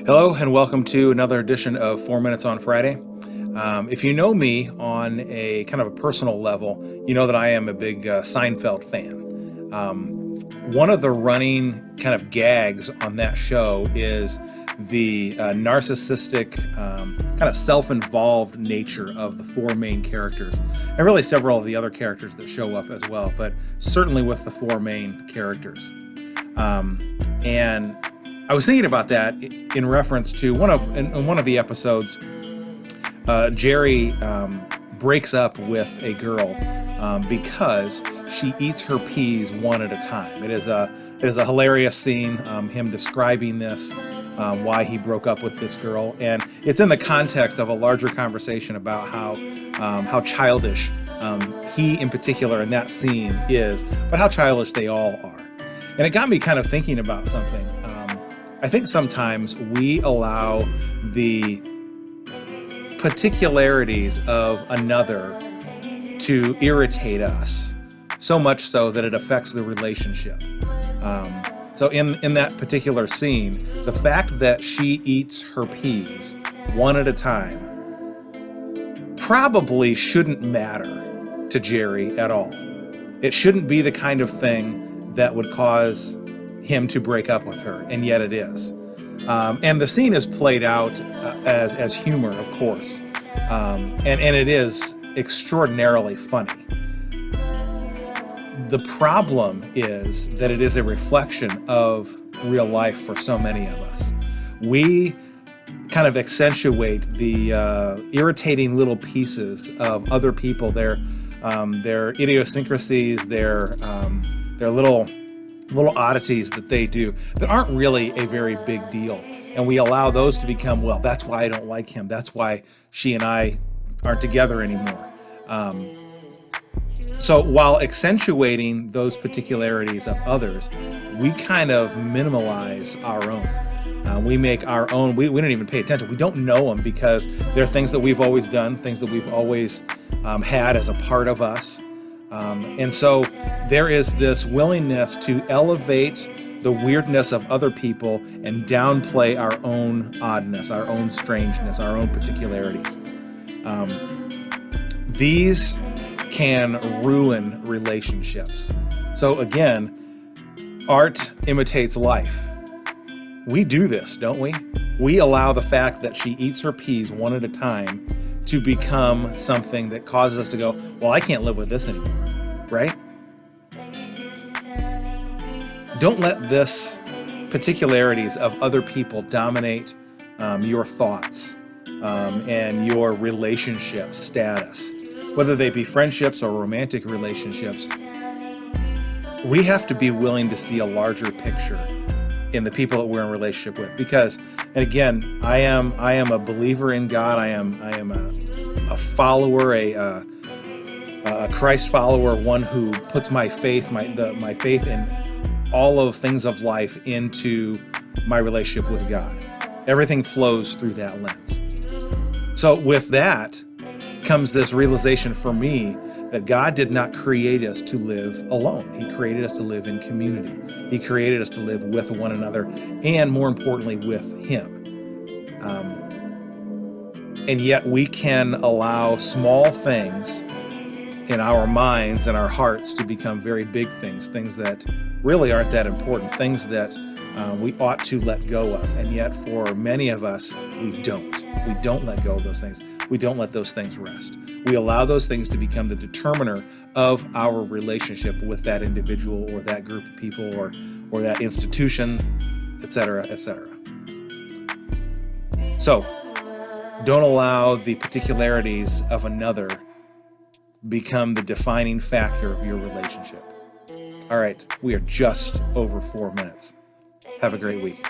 Hello and welcome to another edition of 4 Minutes on Friday. If you know me on a kind of a personal level, you know that I am a big Seinfeld fan. One of the running kind of gags on that show is the narcissistic, kind of self-involved nature of the four main characters, and really several of the other characters that show up as well, but certainly with the four main characters. And I was thinking about that in reference to one of the episodes. Jerry breaks up with a girl because she eats her peas one at a time. It is a hilarious scene. Him describing this, why he broke up with this girl, and it's in the context of a larger conversation about how childish he in particular in that scene is, but how childish they all are. And it got me kind of thinking about something. I think sometimes we allow the particularities of another to irritate us, so much so that it affects the relationship. So in that particular scene, the fact that she eats her peas one at a time probably shouldn't matter to Jerry at all. It shouldn't be the kind of thing that would cause him to break up with her, and yet it is. And the scene is played out as humor, of course, and it is extraordinarily funny. The problem is that it is a reflection of real life for so many of us. We kind of accentuate the irritating little pieces of other people, their idiosyncrasies, their little oddities that they do that aren't really a very big deal. And we allow those to become, well, that's why I don't like him. That's why she and I aren't together anymore. So while accentuating those particularities of others, we kind of minimalize our own. We make our own, we don't even pay attention. We don't know them because they're things that we've always done, things that we've always had as a part of us. And so there is this willingness to elevate the weirdness of other people and downplay our own oddness, our own strangeness, our own particularities. These can ruin relationships. So again, art imitates life. We do this, don't we? We allow the fact that she eats her peas one at a time to become something that causes us to go, well, I can't live with this anymore, right? Don't let this particularities of other people dominate your thoughts and your relationship status, whether they be friendships or romantic relationships. We have to be willing to see a larger picture in the people that we're in relationship with, because, and again, I am a believer in God. I am a follower, a Christ follower, one who puts my faith in all of things of life into my relationship with God. Everything flows through that lens. So with that comes this realization for me that God did not create us to live alone. He created us to live in community. He created us to live with one another, and more importantly, with Him. And yet we can allow small things in our minds and our hearts to become very big things, things that really aren't that important, things that we ought to let go of. And yet for many of us, we don't. We don't let go of those things. We don't let those things rest. We allow those things to become the determiner of our relationship with that individual or that group of people or that institution, etc., etc. So don't allow the particularities of another become the defining factor of your relationship. All right, we are just over 4 minutes. Have a great week.